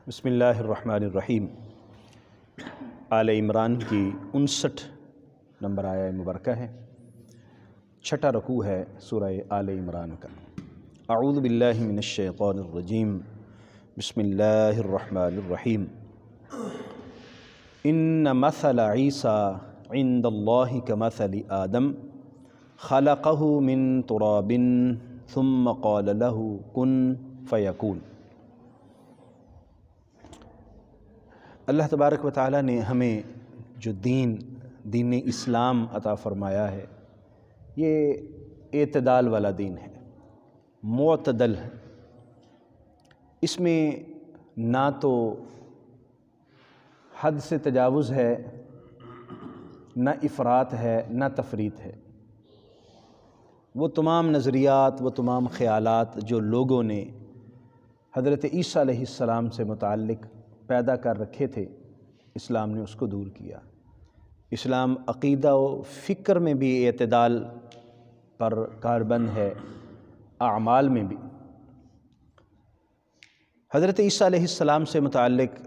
بسم اللہ الرحمن الرحیم۔ آل عمران کی 59 نمبر آیہ مبارکہ ہے، چھٹا رکوع ہے سورہ آل عمران کا۔ اعوذ باللہ من الشیطان الرجیم، بسم اللہ الرحمن الرحیم۔ ان مثل عیسیٰ عند اللہ کمثل آدم خلقہ من تراب ثم قال له کن فیکون۔ اللہ تبارک و تعالیٰ نے ہمیں جو دین اسلام عطا فرمایا ہے، یہ اعتدال والا دین ہے، معتدل ہے۔ اس میں نہ تو حد سے تجاوز ہے، نہ افراط ہے، نہ تفریط ہے۔ وہ تمام نظریات، وہ تمام خیالات جو لوگوں نے حضرت عیسیٰ علیہ السلام سے متعلق پیدا کر رکھے تھے، اسلام نے اس کو دور کیا۔ اسلام عقیدہ و فکر میں بھی اعتدال پر کاربند ہے، اعمال میں بھی۔ حضرت عیسیٰ علیہ السلام سے متعلق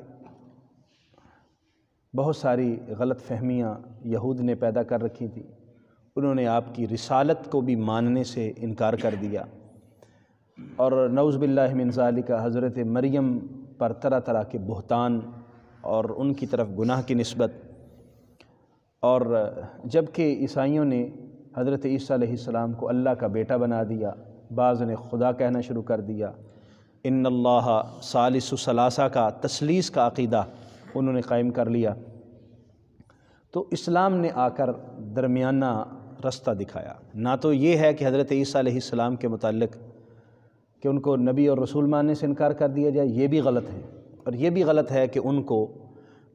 بہت ساری غلط فہمیاں یہود نے پیدا کر رکھی تھیں۔ انہوں نے آپ کی رسالت کو بھی ماننے سے انکار کر دیا، اور نعوذ باللہ من ذالک حضرت مریم پر طرح طرح کے بہتان اور ان کی طرف گناہ کی نسبت۔ اور جب کہ عیسائیوں نے حضرت عیسیٰ علیہ السلام کو اللہ کا بیٹا بنا دیا، بعض نے خدا کہنا شروع کر دیا، ان اللہ ثالث ثلاثہ کا تثلیث کا عقیدہ انہوں نے قائم کر لیا، تو اسلام نے آ کر درمیانہ رستہ دکھایا۔ نہ تو یہ ہے کہ حضرت عیسیٰ علیہ السلام کے متعلق کہ ان کو نبی اور رسول ماننے سے انکار کر دیا جائے، یہ بھی غلط ہے، اور یہ بھی غلط ہے کہ ان کو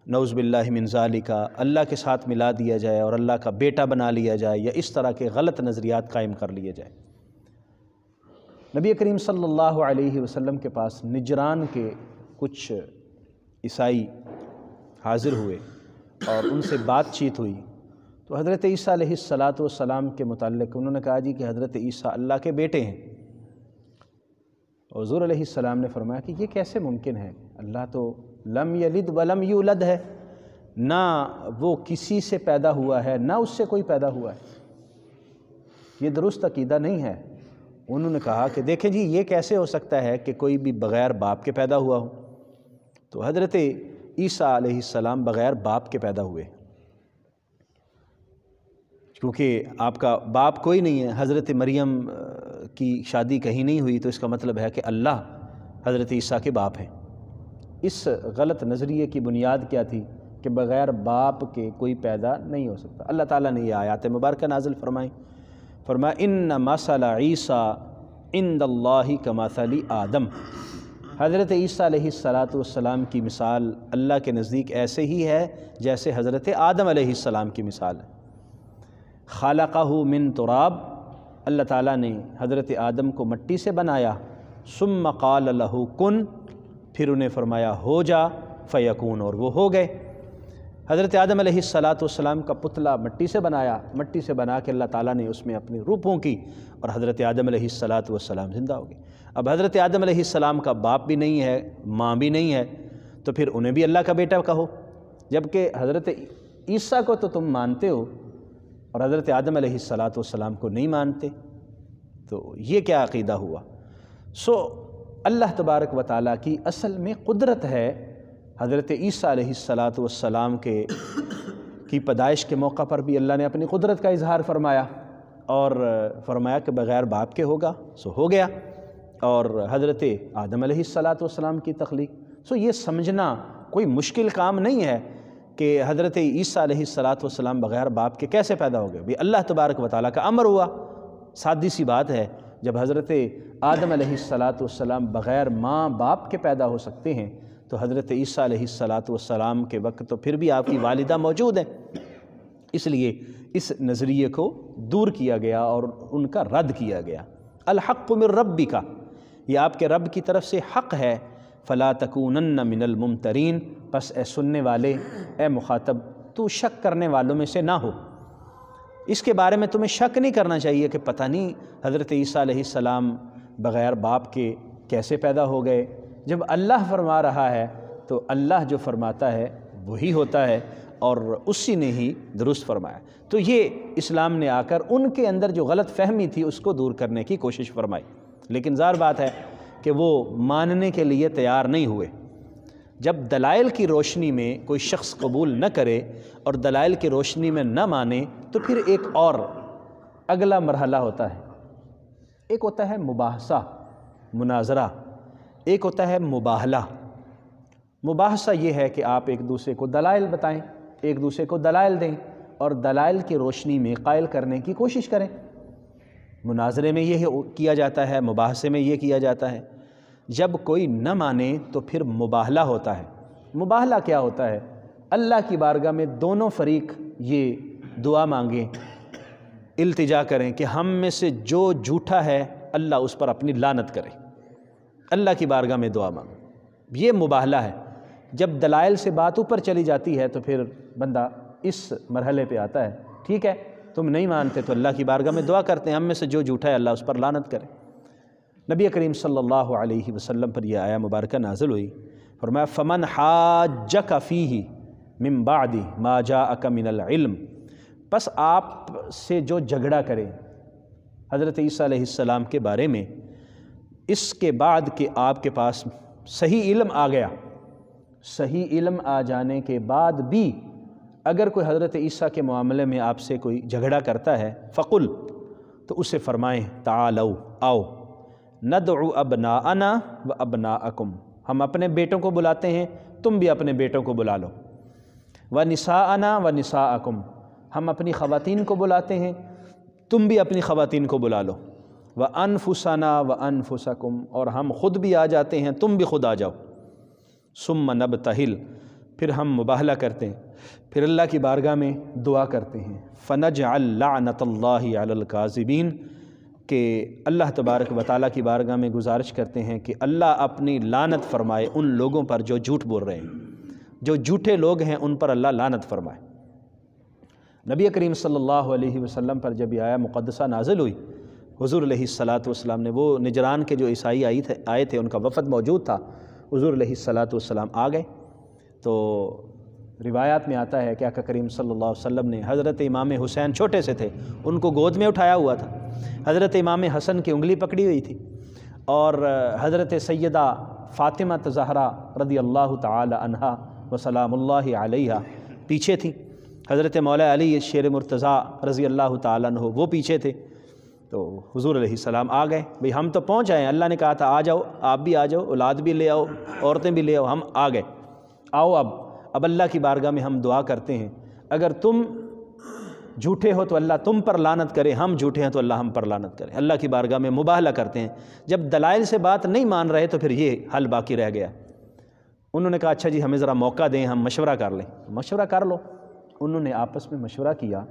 نعوذ باللہ من ذالک اللہ کے ساتھ ملا دیا جائے اور اللہ کا بیٹا بنا لیا جائے، یا اس طرح کے غلط نظریات قائم کر لیے جائے۔ نبی کریم صلی اللہ علیہ وسلم کے پاس نجران کے کچھ عیسائی حاضر ہوئے اور ان سے بات چیت ہوئی، تو حضرت عیسیٰ علیہ السلام کے متعلق انہوں نے کہا جی کہ حضرت عیسیٰ اللہ کے بیٹے ہیں۔ حضور علیہ السلام نے فرمایا کہ یہ کیسے ممکن ہے؟ اللہ تو لم یلد ولم یولد ہے، نہ وہ کسی سے پیدا ہوا ہے، نہ اس سے کوئی پیدا ہوا ہے، یہ درست عقیدہ نہیں ہے۔ انہوں نے کہا کہ دیکھیں جی، یہ کیسے ہو سکتا ہے کہ کوئی بھی بغیر باپ کے پیدا ہوا ہو؟ تو حضرت عیسیٰ علیہ السلام بغیر باپ کے پیدا ہوئے، کیونکہ آپ کا باپ کوئی نہیں ہے۔ حضرت مریم کی شادی کہیں نہیں ہوئی، تو اس کا مطلب ہے کہ اللہ حضرت عیسیٰ کے باپ ہیں۔ اس غلط نظریے کی بنیاد کیا تھی کہ بغیر باپ کے کوئی پیدا نہیں ہو سکتا۔ اللہ تعالیٰ نے یہ آیات مبارکہ نازل فرمائی، فرمایا ان مثل عیسیٰ عند اللہ کمثل آدم۔ حضرت عیسیٰ علیہ السلام کی مثال اللہ کے نزدیک ایسے ہی ہے جیسے حضرت آدم علیہ السلام کی مثال ہے۔ خلقہ من تراب، اللہ تعالیٰ نے حضرت آدم کو مٹی سے بنایا، ثم قال له کن، پھر انہیں فرمایا ہو جا، فیکون، اور وہ ہو گئے۔ حضرت آدم علیہ السلام کا پتلا مٹی سے بنایا، مٹی سے بنا کے اللہ تعالیٰ نے اس میں اپنی روح پھونکی، اور حضرت آدم علیہ السلام زندہ ہو گئے۔ اب حضرت آدم علیہ السلام کا باپ بھی نہیں ہے، ماں بھی نہیں ہے، تو پھر انہیں بھی اللہ کا بیٹا کہو، جبکہ حضرت عیسیٰ کو تو تم مانتے ہو اور حضرت آدم علیہ السلام کو نہیں مانتے، تو یہ کیا عقیدہ ہوا؟ سو اللہ تبارک و تعالیٰ کی اصل میں قدرت ہے۔ حضرت عیسیٰ علیہ السلام کی پیدائش کے موقع پر بھی اللہ نے اپنی قدرت کا اظہار فرمایا، اور فرمایا کہ بغیر باپ کے ہوگا، سو ہو گیا۔ اور حضرت آدم علیہ السلام کی تخلیق، سو یہ سمجھنا کوئی مشکل کام نہیں ہے کہ حضرت عیسیٰ علیہ السلام بغیر باپ کے کیسے پیدا ہو گئے۔ بھی اللہ تبارک و تعالیٰ کا امر ہوا، سادی سی بات ہے۔ جب حضرت آدم علیہ السلام بغیر ماں باپ کے پیدا ہو سکتے ہیں، تو حضرت عیسیٰ علیہ السلام کے وقت تو پھر بھی آپ کی والدہ موجود ہیں، اس لیے اس نظریے کو دور کیا گیا اور ان کا رد کیا گیا۔ الحق من ربک، یہ آپ کے رب کی طرف سے حق ہے۔ فلا تکونن من الممترین، پس اے سننے والے، اے مخاطب، تو شک کرنے والوں میں سے نہ ہو۔ اس کے بارے میں تمہیں شک نہیں کرنا چاہیے کہ پتہ نہیں حضرت عیسیٰ علیہ السلام بغیر باپ کے کیسے پیدا ہو گئے۔ جب اللہ فرما رہا ہے تو اللہ جو فرماتا ہے وہی ہوتا ہے اور اسی نے ہی درست فرمایا۔ تو یہ اسلام نے آ کر ان کے اندر جو غلط فہمی تھی اس کو دور کرنے کی کوشش فرمائی، لیکن ظاہر بات ہے کہ وہ ماننے کے لیے تیار نہیں ہوئے۔ جب دلائل کی روشنی میں کوئی شخص قبول نہ کرے اور دلائل کی روشنی میں نہ مانے تو پھر ایک اور اگلا مرحلہ ہوتا ہے، ایک ہوتا ہے مباحثہ، مناظرہ، ایک ہوتا ہے مباہلہ۔ مباحثہ یہ ہے کہ آپ ایک دوسرے کو دلائل بتائیں، ایک دوسرے کو دلائل دیں اور دلائل کی روشنی میں قائل کرنے کی کوشش کریں۔ مناظرے میں یہ کیا جاتا ہے، مباحثے میں یہ کیا جاتا ہے۔ جب کوئی نہ مانے تو پھر مباہلہ ہوتا ہے۔ مباہلہ کیا ہوتا ہے؟ اللہ کی بارگاہ میں دونوں فریق یہ دعا مانگیں، التجا کریں کہ ہم میں سے جو جھوٹا ہے اللہ اس پر اپنی لعنت کرے، اللہ کی بارگاہ میں دعا مانگیں، یہ مباہلہ ہے۔ جب دلائل سے بات اوپر چلی جاتی ہے تو پھر بندہ اس مرحلے پہ آتا ہے، ٹھیک ہے تم نہیں مانتے تو اللہ کی بارگاہ میں دعا کرتے ہیں ہم میں سے جو جھوٹا ہے اللہ اس پر لعنت کرے۔ نبی کریم صلی اللہ علیہ وسلم پر یہ آیہ مبارکہ نازل ہوئی، فرمایا فمن حاجک فیہ من بعد ما جاءک من العلم، پس آپ سے جو جھگڑا کرے حضرت عیسیٰ علیہ السلام کے بارے میں اس کے بعد کہ آپ کے پاس صحیح علم آ گیا، صحیح علم آ جانے کے بعد بھی اگر کوئی حضرت عیسیٰ کے معاملے میں آپ سے کوئی جھگڑا کرتا ہے فقل، تو اسے فرمائیں تعالوا، آؤ، ندعو ابناءنا و ابناءکم، ہم اپنے بیٹوں کو بلاتے ہیں تم بھی اپنے بیٹوں کو بلا لو، ونساءنا و نساءکم، ہم اپنی خواتین کو بلاتے ہیں تم بھی اپنی خواتین کو بلا لو، وانفسنا و انفسکم، اور ہم خود بھی آ جاتے ہیں تم بھی خود آ جاؤ، ثم نبتہل، پھر ہم مباہلہ کرتے ہیں، پھر اللہ کی بارگاہ میں دعا کرتے ہیں، فنجعل لعنت اللہ علی الکاذبین، کہ اللہ تبارک و تعالیٰ کی بارگاہ میں گزارش کرتے ہیں کہ اللہ اپنی لعنت فرمائے ان لوگوں پر جو جھوٹ بول رہے ہیں، جو جھوٹے لوگ ہیں ان پر اللہ لعنت فرمائے۔ نبی کریم صلی اللہ علیہ وسلم پر جب یہ آیہ مقدسہ نازل ہوئی، حضور علیہ الصلاۃ والسلام نے، وہ نجران کے جو عیسائی آئے تھے ان کا وفد موجود تھا، حضور علیہ الصلاۃ والسلام آ گئے تو روایات میں آتا ہے کہ آقا کریم صلی اللہ علیہ وسلم نے حضرت امام حسین چھوٹے سے تھے ان کو گود میں اٹھایا ہوا تھا، حضرت امام حسن کی انگلی پکڑی ہوئی تھی، اور حضرت سیدہ فاطمہ زہرا رضی اللہ تعالی عنہا و سلام اللہ علیہا پیچھے تھیں، حضرت مولا علی شیر مرتضیٰ رضی اللہ تعالیٰ عنہ وہ پیچھے تھے۔ تو حضور علیہ السلام آ گئے، بھئی ہم تو پہنچ آئے ہیں، اللہ نے کہا تھا آ جاؤ، آپ بھی آ جاؤ، اولاد بھی لے آؤ، عورتیں بھی لے آؤ، ہم آ گئے، آؤ اب اللہ کی بارگاہ میں ہم دعا کرتے ہیں، اگر تم جھوٹے ہو تو اللہ تم پر لعنت کرے، ہم جھوٹے ہیں تو اللہ ہم پر لعنت کرے، اللہ کی بارگاہ میں مباہلہ کرتے ہیں۔ جب دلائل سے بات نہیں مان رہے تو پھر یہ حل باقی رہ گیا۔ انہوں نے کہا اچھا جی ہمیں ذرا موقع دیں، ہم مشورہ کر لیں، مشورہ کر لو۔ انہوں نے آپس میں مشورہ کیا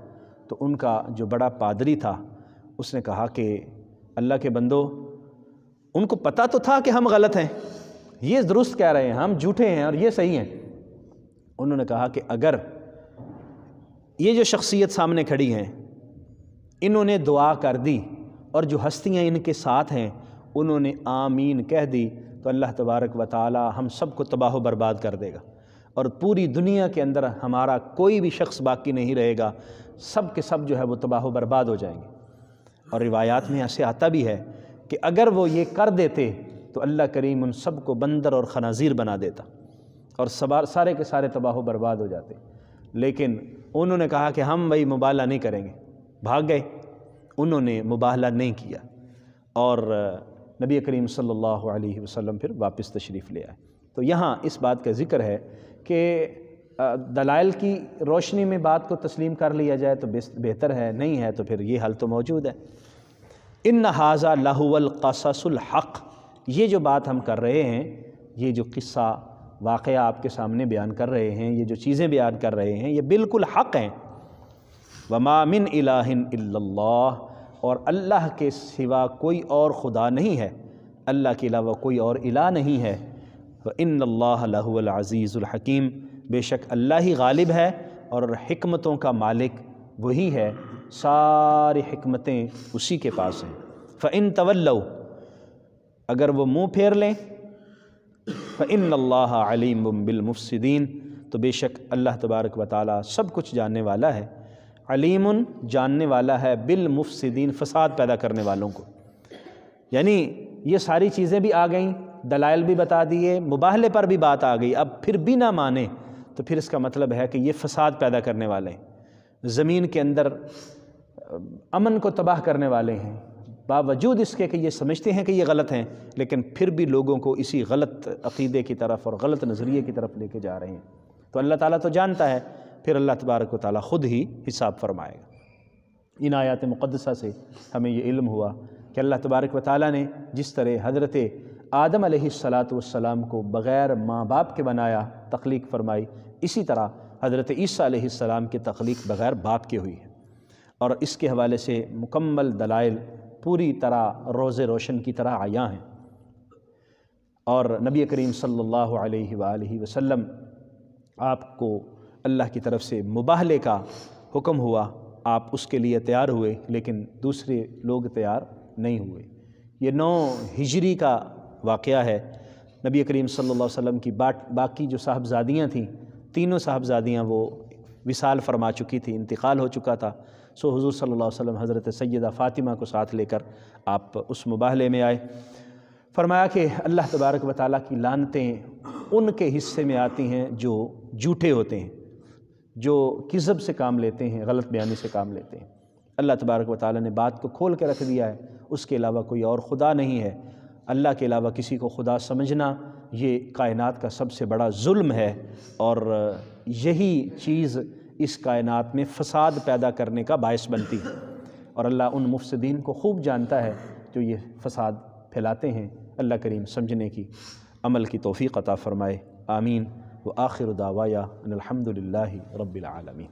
تو ان کا جو بڑا پادری تھا اس نے کہا کہ اللہ کے بندو، ان کو پتہ تو تھا کہ ہم غلط ہیں، یہ درست کہہ رہے ہیں، ہم جھوٹے ہیں اور یہ صحیح ہیں۔ انہوں نے کہا کہ اگر یہ جو شخصیت سامنے کھڑی ہیں انہوں نے دعا کر دی اور جو ہستیاں ان کے ساتھ ہیں انہوں نے آمین کہہ دی تو اللہ تبارک و تعالی ہم سب کو تباہ و برباد کر دے گا، اور پوری دنیا کے اندر ہمارا کوئی بھی شخص باقی نہیں رہے گا، سب کے سب جو ہے وہ تباہ و برباد ہو جائیں گے۔ اور روایات میں ایسے آتا بھی ہے کہ اگر وہ یہ کر دیتے تو اللہ کریم ان سب کو بندر اور خنازیر بنا دیتا اور سارے کے سارے تباہ و برباد ہو جاتے، لیکن انہوں نے کہا کہ ہم وہی مباہلہ نہیں کریں گے، بھاگ گئے، انہوں نے مباہلہ نہیں کیا، اور نبی کریم صلی اللہ علیہ وسلم پھر واپس تشریف لے آئے۔ تو یہاں اس بات کا ذکر ہے کہ دلائل کی روشنی میں بات کو تسلیم کر لیا جائے تو بہتر ہے، نہیں ہے تو پھر یہ حل تو موجود ہے۔ ان ھذا لہو القصص الحق، یہ جو بات ہم کر رہے ہیں، یہ جو قصہ واقعہ آپ کے سامنے بیان کر رہے ہیں، یہ جو چیزیں بیان کر رہے ہیں، یہ بالکل حق ہیں۔ وما من الہ الا اللہ، اور اللہ کے سوا کوئی اور خدا نہیں ہے، اللہ کے علاوہ کوئی اور الہ نہیں ہے۔ وان اللہ لہو العزیز الحکیم، بے شک اللہ ہی غالب ہے اور حکمتوں کا مالک وہی ہے، ساری حکمتیں اسی کے پاس ہیں۔ فَإِن تَوَلَّوْا، اگر وہ منہ پھیر لیں، فإن اللہ علیم بالمفسدین، تو بے شک اللہ تبارک و تعالیٰ سب کچھ جاننے والا ہے، علیم جاننے والا ہے، بالمفسدین فساد پیدا کرنے والوں کو۔ یعنی یہ ساری چیزیں بھی آ گئیں، دلائل بھی بتا دیے، مباہلے پر بھی بات آ گئی، اب پھر بھی نہ مانے تو پھر اس کا مطلب ہے کہ یہ فساد پیدا کرنے والے ہیں، زمین کے اندر امن کو تباہ کرنے والے ہیں، باوجود اس کے کہ یہ سمجھتے ہیں کہ یہ غلط ہیں، لیکن پھر بھی لوگوں کو اسی غلط عقیدے کی طرف اور غلط نظریے کی طرف لے کے جا رہے ہیں۔ تو اللہ تعالیٰ تو جانتا ہے، پھر اللہ تبارک و تعالیٰ خود ہی حساب فرمائے گا۔ ان آیات مقدسہ سے ہمیں یہ علم ہوا کہ اللہ تبارک و تعالیٰ نے جس طرح حضرت آدم علیہ السلام کو بغیر ماں باپ کے بنایا، تخلیق فرمائی، اسی طرح حضرت عیسیٰ علیہ السلام کی تخلیق بغیر باپ کے ہوئی ہے، اور اس کے حوالے سے مکمل دلائل پوری طرح روز روشن کی طرح عیاں ہیں۔ اور نبی کریم صلی اللہ علیہ وآلہ وسلم آپ کو اللہ کی طرف سے مباہلے کا حکم ہوا، آپ اس کے لیے تیار ہوئے، لیکن دوسرے لوگ تیار نہیں ہوئے۔ یہ 9 ہجری کا واقعہ ہے۔ نبی کریم صلی اللہ علیہ وسلم کی باقی جو صاحبزادیاں تھیں، تینوں صاحبزادیاں وہ وصال فرما چکی تھیں، انتقال ہو چکا تھا، سو حضور صلی اللہ علیہ وسلم حضرت سیدہ فاطمہ کو ساتھ لے کر آپ اس مباہلے میں آئے۔ فرمایا کہ اللہ تبارک و تعالیٰ کی لعنتیں ان کے حصے میں آتی ہیں جو جھوٹے ہوتے ہیں، جو کذب سے کام لیتے ہیں، غلط بیانی سے کام لیتے ہیں۔ اللہ تبارک و تعالیٰ نے بات کو کھول کے رکھ دیا ہے، اس کے علاوہ کوئی اور خدا نہیں ہے، اللہ کے علاوہ کسی کو خدا سمجھنا یہ کائنات کا سب سے بڑا ظلم ہے، اور یہی چیز اس کائنات میں فساد پیدا کرنے کا باعث بنتی ہے، اور اللہ ان مفسدین کو خوب جانتا ہے جو یہ فساد پھیلاتے ہیں۔ اللہ کریم سمجھنے کی، عمل کی توفیق عطا فرمائے، آمین۔ وآخر دعوایا ان الحمد للہ رب العالمین۔